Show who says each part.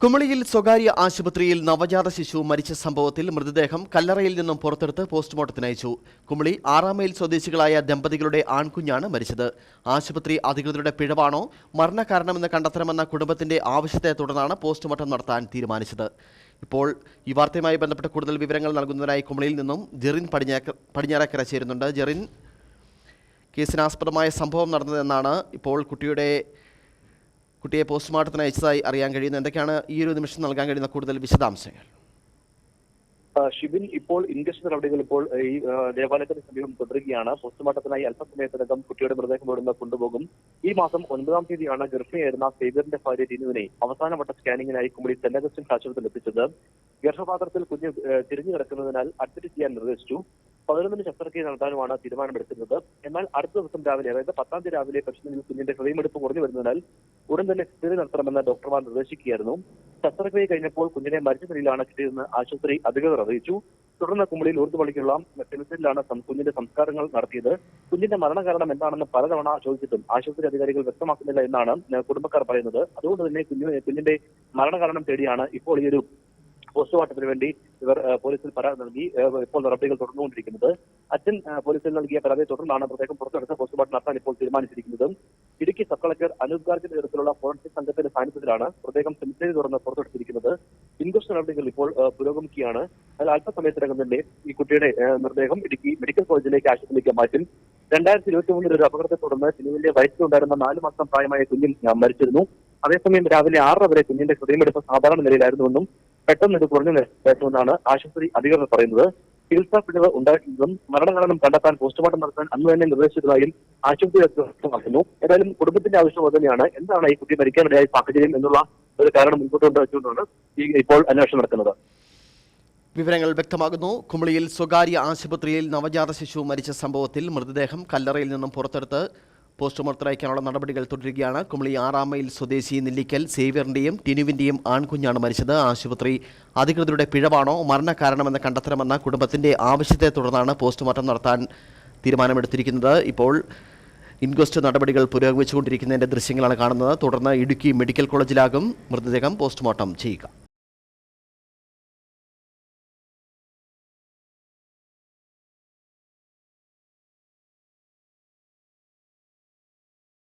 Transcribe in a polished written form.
Speaker 1: കുമളിയിൽ സ്വകാര്യ ആശുപത്രിയിൽ നവജാത ശിശു മരിച്ച സംഭവത്തിൽ മൃതദേഹം കല്ലറയിൽ നിന്നും പുറത്തെടുത്ത് പോസ്റ്റ്മോർട്ടത്തിന് അയച്ചു. കുമളി 6 മൈൽ സ്വദേശികളായ ദമ്പതികളുടെ ആൺകുഞ്ഞാണ് മരിച്ചത്. ആശുപത്രി അധികൃതരുടെ പിഴവാണോ മരണകാരണമെന്ന് കണ്ടെത്തണമെന്ന കുടുംബത്തിന്റെ ആവശ്യത്തെ തുടർന്നാണ് പോസ്റ്റ്മോർട്ടം നടത്താൻ തീരുമാനിച്ചത്. ഇപ്പോൾ ഈ വാർത്തയുമായി ബന്ധപ്പെട്ട കൂടുതൽ വിവരങ്ങൾ നൽകുന്നതിനായി കുമളിയിൽ നിന്നും ജെറിൻ പടിഞ്ഞാറക്കര ചേരുന്നുണ്ട്. ജെറിൻ, കേസിനാസ്പദമായ സംഭവം നടന്നതെന്നാണ് ഇപ്പോൾ കുട്ടിയെ പോസ്റ്റ്മോർട്ടത്തിന് അയച്ചതായി അറിയാൻ കഴിയുന്നത്. എന്തൊക്കെയാണ് ഈ ഒരു നിമിഷം നൽകാൻ കഴിയുന്ന കൂടുതൽ വിശദാംശങ്ങൾ?
Speaker 2: ഷിബിൻ, ഇപ്പോൾ ഇൻക്വസ്റ്റ് നടപടികൾ ഇപ്പോൾ ഈ ദേവാലയത്തിന് സമീപം തുടരുകയാണ്. പോസ്റ്റ്മോർട്ടത്തിനായി അല്പസമയത്തിനകം കുട്ടിയുടെ മൃതദേഹം ഇവിടുന്ന് കൊണ്ടുപോകും. ഈ മാസം 9-ാം തീയതിയാണ് ഗർഭിണിയായിരുന്ന സേവ്യറിന്റെ ഭാര്യ ടിനുവിനെ അവസാനവട്ട സ്കാനിങ്ങിനായി കുമളി സെന്റ് അഗസ്റ്റിൻസ് ആശുപത്രിയിൽ എത്തിച്ചത്. ഗർഭപാത്രത്തിൽ കുഞ്ഞ് തിരിഞ്ഞു കിടക്കുന്നതിനാൽ അഡ്മിറ്റ് ചെയ്യാൻ നിർദ്ദേശിച്ചു. 11-ന് ശസ്ത്രക്രിയ നടത്താനുമാണ് തീരുമാനമെടുക്കുന്നത്. എന്നാൽ അടുത്ത ദിവസം രാവിലെ, അതായത് 10-ാം തീയതി രാവിലെ പരിശോധനയിൽ കുഞ്ഞിന്റെ ഹൃദയമെടുപ്പ് കുറഞ്ഞു വരുന്നതിനാൽ ഉടൻ തന്നെ സിസേറിയൻ നടത്തണമെന്ന് ഡോക്ടർമാർ നിർദ്ദേശിക്കുകയായിരുന്നു. ശസ്ത്രക്രിയ കഴിഞ്ഞപ്പോൾ കുഞ്ഞിനെ മരിച്ച നിലയിലാണ് കിട്ടിയതെന്ന് ആശുപത്രി അധികൃതർ അറിയിച്ചു. തുടർന്ന് കുമളിയിൽ ഊർത്തുപള്ളിക്കുള്ള സെമിത്തേരിയിലാണ് കുഞ്ഞിന്റെ സംസ്കാരങ്ങൾ നടത്തിയത്. കുഞ്ഞിന്റെ മരണകാരണം എന്താണെന്ന് പലതവണ ചോദിച്ചിട്ടും ആശുപത്രി അധികാരികൾ വ്യക്തമാക്കുന്നില്ല എന്നാണ് കുടുംബക്കാർ പറയുന്നത്. അതുകൊണ്ട് തന്നെ കുഞ്ഞിന്റെ മരണകാരണം തേടിയാണ് ഇപ്പോൾ ഈ ഒരു പോസ്റ്റ്മോർട്ടത്തിന് വേണ്ടി ഇവർ പോലീസിൽ പരാതി നൽകി ഇപ്പോൾ നടപടികൾ തുടർന്നുകൊണ്ടിരിക്കുന്നത്. അച്ഛൻ പോലീസിൽ നൽകിയ പരാതിയെ തുടർന്നാണ് മൃതദേഹം പുറത്തെടുത്ത് പോസ്റ്റ്മോർട്ടം നടത്താൻ ഇപ്പോൾ തീരുമാനിച്ചിരിക്കുന്നത്. ഇടുക്കി സബ് കളക്ടർ അനൂപ് ഗാർഗിന്റെ നേതൃത്വത്തിലുള്ള ഫോറൻസിക് സംഘത്തിന്റെ സാന്നിധ്യത്തിലാണ് മൃതദേഹം സെമിത്തേരി തുറന്ന് പുറത്തെടുത്തിരിക്കുന്നത്. ഇൻക്വസ്റ്റ് നടപടികൾ ഇപ്പോൾ പുരോഗമിക്കുകയാണ്. അതിൽ അല്പസമയത്തിനകം തന്നെ ഈ കുട്ടിയുടെ മൃതദേഹം ഇടുക്കി മെഡിക്കൽ കോളേജിലേക്ക് ആശുപത്രിയിലേക്ക് മാറ്റും. 2023 ഒരു അപകടത്തെ തുടർന്ന് ടിനുവിന്റെ വയറ്റിലുണ്ടായിരുന്ന 4 മാസം പ്രായമായ കുഞ്ഞും മരിച്ചിരുന്നു. അതേസമയം രാവിലെ 6 വരെ കുഞ്ഞിന്റെ ഹൃദയമെടുപ്പ് സാധാരണ നിലയിലായിരുന്നുവെന്നും പെട്ടെന്ന് ഇത് കുറഞ്ഞു നിൽക്കുമെന്നാണ് ആശുപത്രി അധികൃതർ പറയുന്നത്. ചികിത്സാ പിഴവ് ഉണ്ടായിട്ടുണ്ടെന്നും മരണകാരണം കണ്ടെത്താൻ പോസ്റ്റ്മോർട്ടം നടത്താൻ അന്ന് തന്നെ നിർദ്ദേശിച്ചതായും ആശുപത്രി വ്യക്തമാക്കുന്നു. ഏതായാലും കുടുംബത്തിന്റെ ആവശ്യം തന്നെയാണ് എന്താണ് ഈ കുട്ടി മരിക്കാനിടയായ സാഹചര്യം എന്നുള്ള ഒരു കാരണം മുൻപോട്ട് കൊണ്ടുവച്ചുകൊണ്ടാണ് ഇപ്പോൾ അന്വേഷണം നടക്കുന്നത്.
Speaker 1: വിവരങ്ങൾ വ്യക്തമാകുന്നു. കുമളിയിൽ സ്വകാര്യ ആശുപത്രിയിൽ നവജാത ശിശു മരിച്ച സംഭവത്തിൽ മൃതദേഹം കല്ലറയിൽ നിന്നും പുറത്തെടുത്ത് പോസ്റ്റ്മോർട്ടം അയക്കാനുള്ള നടപടികൾ തുടരുകയാണ്. കുമളി 6-ാം മൈൽ സ്വദേശി നെല്ലിക്കൽ സേവ്യറിന്റെയും ടിനുവിന്റെയും ആൺകുഞ്ഞാണ് മരിച്ചത്. ആശുപത്രി അധികൃതരുടെ പിഴവാണോ മരണകാരണമെന്ന് കണ്ടെത്തണമെന്ന കുടുംബത്തിന്റെ ആവശ്യത്തെ തുടർന്നാണ് പോസ്റ്റ്മോർട്ടം നടത്താൻ തീരുമാനമെടുത്തിരിക്കുന്നത്. ഇപ്പോൾ ഇൻക്വസ്റ്റ് നടപടികൾ പുരോഗമിച്ചുകൊണ്ടിരിക്കുന്നതിന്റെ ദൃശ്യങ്ങളാണ് കാണുന്നത്. തുടർന്ന് ഇടുക്കി മെഡിക്കൽ കോളേജിലാകും മൃതദേഹം പോസ്റ്റ്മോർട്ടം ചെയ്യുക.